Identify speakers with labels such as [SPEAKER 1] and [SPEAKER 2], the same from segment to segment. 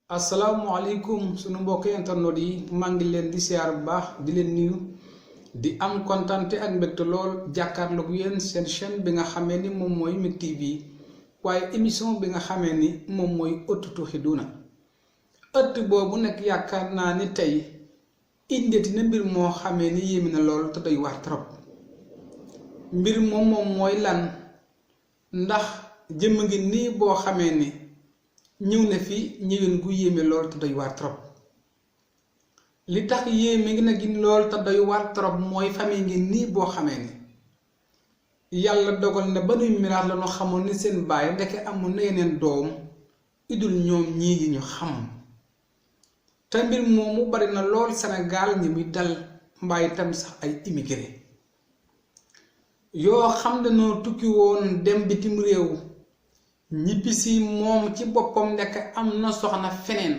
[SPEAKER 1] Assalamualaikum sunu mbokk internet yi maa ngi leen di siyaar bu baax di leen nuyu di am kontante ak mbégte lool jàkkaarloog yéen seen chaîne bi nga xamee ni moom mooy MIG TV waaye émission bi nga xamee ni moom mooy ëttu Tooxiduna ëtt boobu nag yaakaar naa ni tey indeeti na mbir moo xamee ni yéemi na lool te doy waar trop mbir moom mooy lan ndax jëmm ngi nii boo xamee ni ñëw na fi ñëwén gu yéeme lool te doy waar trop li tax yéeme ngi nag lool te doy waar trop mooy famille ngi nii boo xamee ni yàlla dogal na ba nuy miraas la ñu xamoon ni seen baay ndeke amoon na yeneen doom idul ñoom ñii yi ñu xam te mbir moomu bari na lool Sénégal ñi muy dal mbaa itam sax ay immigré yoo xam dañoo tukki woon dem bitim réew ñibbisi moom ci boppam nekk am na soxna feneen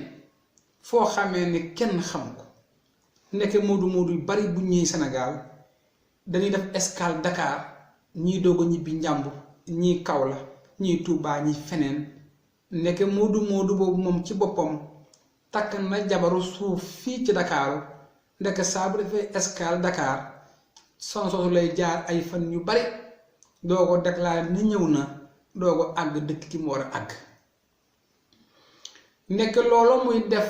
[SPEAKER 1] foo xamee ni kenn xam ko nekk moodu yu bari bu ñuy Sénégal dañuy def escale Dakar ñii doog a ñibbi njàmbur ñii Kaolack ñii Touba ñii feneen nekk moodu boobu moom ci boppam takk na jabaru suuf fii ci Dakar nekk saa bu defee escale Dakar son soosu lay jaar ay fan yu bari doo ko déclaré ni ñëw na doo ko àgg dëkk ki mu war a àgg nekk loolu muy def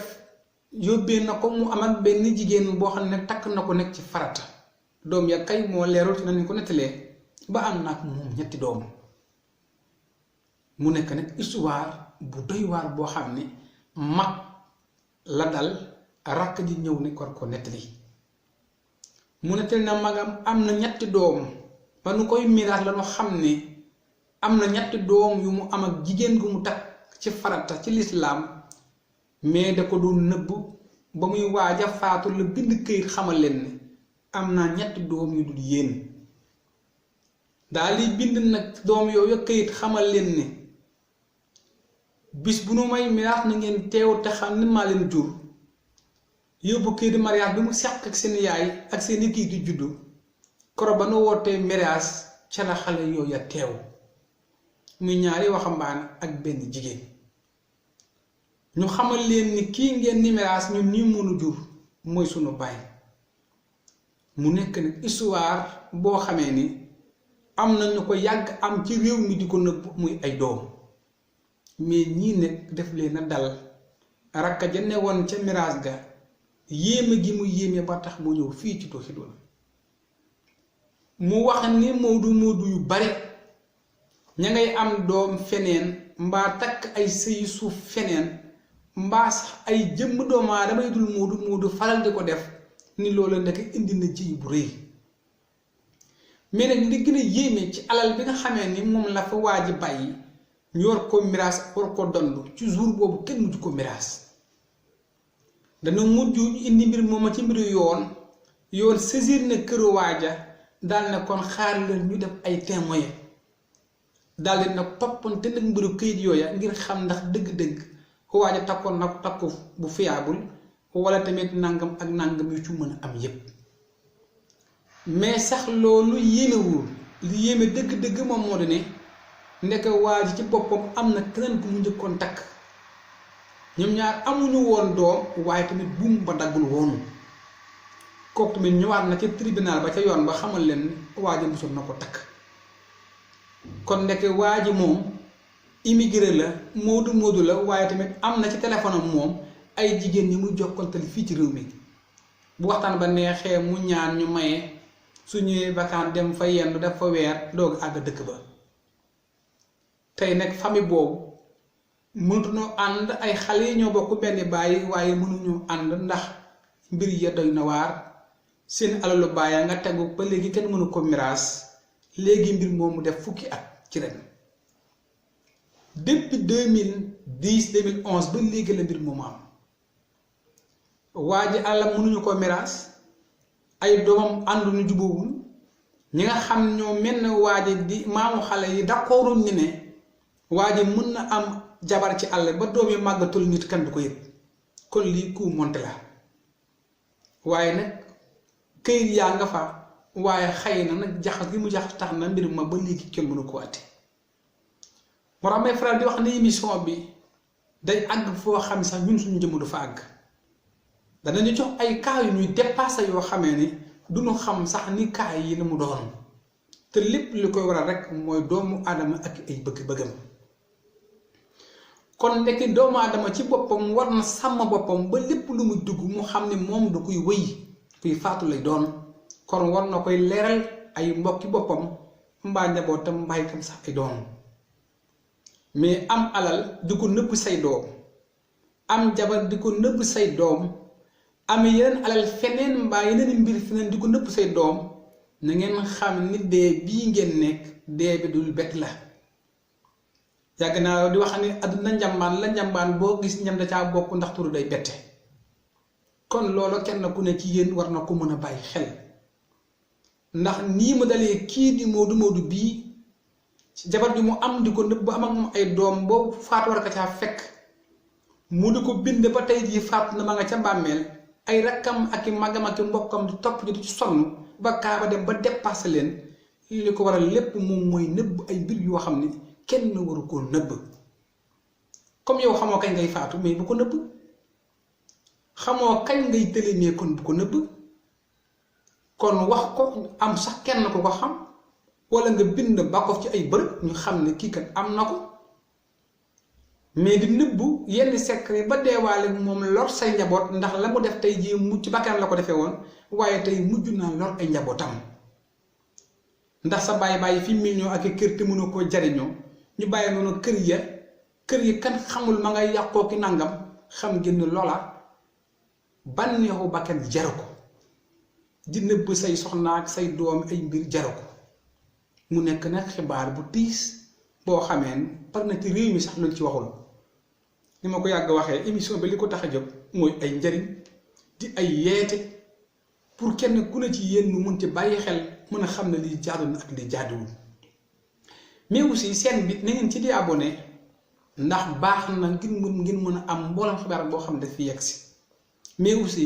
[SPEAKER 1] yóbbee na ko mu amat benn jigéen boo xam ne takk na ko nekk ci farata doom ya kay moo leerul ci nañu ko nettalee ba am na ak moom ñetti doom mu nekk nag histoire bu doy waar boo xam ne mag la dal rakk ji ñëw ne war ko nettali mu nettali na magam am na ñetti doom ba nu koy miraas la ñu xam ne am na ñetti doom yu mu am ak jigéen gu mu takk ci farata ci lislaam mais da ko doon nëbb ba muy waaja faatu la bind këyit xamal leen ne am naa ñetti doom yu dul yéen daal di bind nag doom yooyu këyit xamal leen ne bis bu nu may miraas na ngeen teew te xam ni maa leen jur yóbbu këyit mariage bi mu seq ak seen yaay ak seen i kii di juddu koro ba nu wootee miraas ca la xale yooyu a teew muy ñaari waxambaane ak benn jigéen ñu xamal leen ni kii ngeen ni miraas ñun nii mënu jur mooy sunu baay mu nekk nag histoire boo xamee ni am na ñu ko yàgg am ci réew mi di ko nëbb muy ay doom mais ñii nekk def leen a dal rakka ja ne woon ca miraas ga yéeme gi mu yéeme ba tax mu ñëw fii ci Tooxiduna mu wax ni moodu yu bari ña ngay am doom feneen mbaa takk ay sëyi suuf feneen mbaa sax ay jëmm doomu aadama yi dul moodu faral di ko def ni loolu nekk indi na ji bu rëy mais nag li gën a yéeme ci alal bi nga xamee ni moom la fa waa ji bàyyi ñu war ko miraas war ko dondu ci jour boobu kenn mujj ko miraas dana mujj indi mbir mooma ci mbiru yoon saisir na këru waaja daal ne kon xaar leen ñu def ay témoin daal di nag toppante nag mbiru këyit yooya ngir xam ndax dëgg-dëgg waaja takkoon na takku bu fiable wala tamit nangam ak nangam yu ci mën a am yépp mais sax loolu yéemewul li yéeme dëgg-dëgg moom moo di ne ndek waa ji ci boppam am na keneen ku mu njëkkoon takk ñoom ñaar amuñu woon doom waaye tamit buum ba daggul woonu kooku tamit ñëwaat na ca tribunal ba ca yoon ba xamal leen waa ji mosoon na ko takk kon ndeke waa ji moom immigré la moodu la waaye tamit am na ci téléphone am moom ay jigéen ñi muy jokkontal fii ci réew mi bu waxtaan ba neexee mu ñaan ñu maye su ñëwee vacances dem fa yendu def fa weer doog àgg dëkk ba tey nag famille boobu mënutunoo ànd ay xale yi ñoo bokk benn bàyyi waaye mënuñoo ànd ndax mbir ya doy na waar seen alalu bàyyi nga tegu ba léegi kenn mënu ko miraas léegi mbir moomu def fukki at ci ren depuis 2010 2011 ba léegi la mbir moomu am waa ji àllam mënuñu ko miraas ay doomam ànduñu jubóowul ñi nga xam ñoo mel ne waa ji di maamu xale yi d'accorduñ ni ne waa ji mën na am jabar ci àll ba doom yi màggatul nit kan du ko yëg kon lii ku monte la waaye nag këyit yaa nga fa waaye xëy na nag jaxas gi mu jaxas tax na mbir ma ba léegi kenn mënu ko àtte moo tax may faral di wax ne émission bi day àgg foo xam sax ñun suñu jëmm du fa àgg danañu jox ay cas yu ñuy dépassé yoo xamee ni duñu xam sax ni cas yi ni mu doon te lépp li koy waral rek mooy doomu aadama ak ay bëgg-bëggam kon ndekki doomu aadama ci boppam war na sàmm boppam ba lépp lu muy dugg mu xam ne moom du koy wëy kuy faatu lay doon kon war na koy leeral ay mbokki boppam mbaa njabootam mbaa itam sax ay doom mais am alal di ko nëbb say doom am jabar di ko nëbb say doom am yeneen alal feneen mbaa yeneen mbir feneen di ko nëbb say doom na ngeen xam ni dee bii ngeen nekk dee bi dul bett la yàgg naa di wax ne àdduna njambaan la njambaan boo gis ñam da caa bokk ndax turu day bette kon loolu kenn ku ne ci yéen war na ko mën a bàyyi xel ndax nii mu dalee kii di Modou bii jabar ju mu am di ko nëbb bu am ak moom ay doom boobu faatu war ka caa fekk mu di ko bind ba tey jii faatu na ma nga ca bàmmeel ay rakkam ak i magam ak i mbokkam di topp di ci sonn ba kaaba dem ba dépassé leen li ko waral lépp moom mooy nëbb ay mbir yoo xam ne kenn waru koo nëbb comme yow xamoo kañ ngay faatu mais bu ko nëbb xamoo kañ ngay tële mais kon bu ko nëbb kon wax ko am sax kenn ko ko xam wala nga bind ba ko ci ay bërëb ñu xam ne kii kat am na ko mais di nëbbu yenn secret ba deewaale moom lor say njaboot ndax la mu def tey jii mucc bakkan la ko defee woon waaye tey mujj naa lor ay njabootam ndax sa bàyyi fi million ak kër te mënoo koo jariñoo ñu bàyyi noonu kër yi kan xamul ma ngay yàqoo ki nangam xam génn loola bànneexu bakkan jaru ko di nëbb say soxna ak say doom ay mbir jaru ko mu nekk nag xibaar bu tiis boo xamee par na ci réew mi sax luñ ci waxul ni ma ko yàgg waxee émission bi li ko tax a jóg mooy ay njariñ di ay yeete pour kenn ku ne ci yéen mu mun ci bàyyi xel mën a xam ne lii jaadu na ak li jaaduwul mais aussi seen bi na ngeen ci di abonné ndax baax na ngir mën a am mboolem xibaar boo xam ne daf fi yegg si mais aussi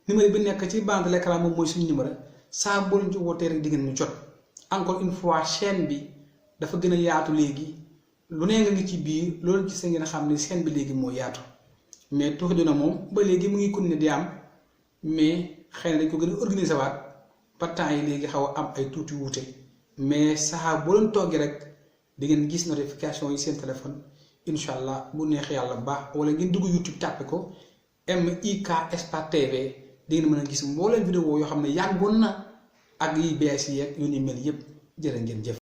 [SPEAKER 1] numéro bi nekk ci bande de l'écran moom mooy suñu numéro saa boo leen ci wootee rek di ngeen ñu jot encore une fois chaîne bi dafa gën a yaatu léegi lu ne nga ngi ci biir loolu ci sa ngeen xam ne chaîne bi léegi moo yaatu mais tuuti dina moom ba léegi mu ngi continuer di am mais xëy na dañ ko gën a organiser waat ba temps yi léegi xaw a am ay tuuti wuute mais saa boo leen toogee rek di ngeen gis notification yi seen téléphone incha allah bu neex yàlla baax wala ngeen dugg YouTube tàppe ko MIK Espace TV di ngeen mën a gis mbooleen vidéo yoo xam ne yàggoon na ak yi bees yi yu ni mel yépp jërë ngeen jëf